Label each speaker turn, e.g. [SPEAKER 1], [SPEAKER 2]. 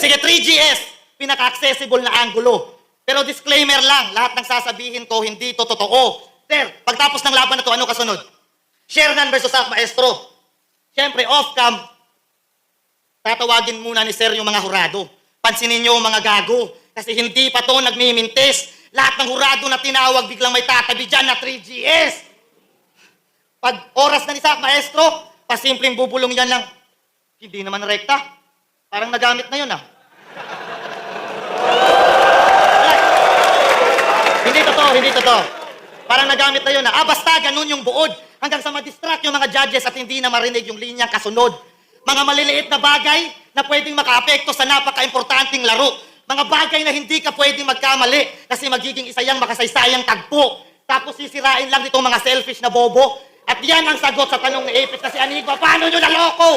[SPEAKER 1] Sige, 3GS, pinaka-accessible na angulo. Pero disclaimer lang, lahat ng sasabihin ko, hindi to totoo. Sir, pagtapos ng laban na to, ano kasunod? Shernan versus Sak Maestro. Siyempre, off-cam, tatawagin muna ni Sir yung mga hurado. Pansinin nyo mga gago. Kasi hindi pa to nagmimintis. Lahat ng hurado na tinawag, biglang may tatabi dyan na 3GS. Pag oras na ni Sak Maestro, pasimpleng bubulong yan lang. Hindi naman rekta. Parang nagamit na yun ah. Hindi totoo. Parang nagamit na yun ah. Basta ganun yung buod. Hanggang sa ma-distract yung mga judges at hindi na marinig yung linyang kasunod. Mga maliliit na bagay na pwedeng maka-apekto sa napaka-importanting laro. Mga bagay na hindi ka pwedeng magkamali kasi magiging isa yang makasaysayang tagpo. Tapos sisirain lang itong mga selfish na bobo. At yan ang sagot sa tanong ni Apex kasi Anigua, paano nyo naloko?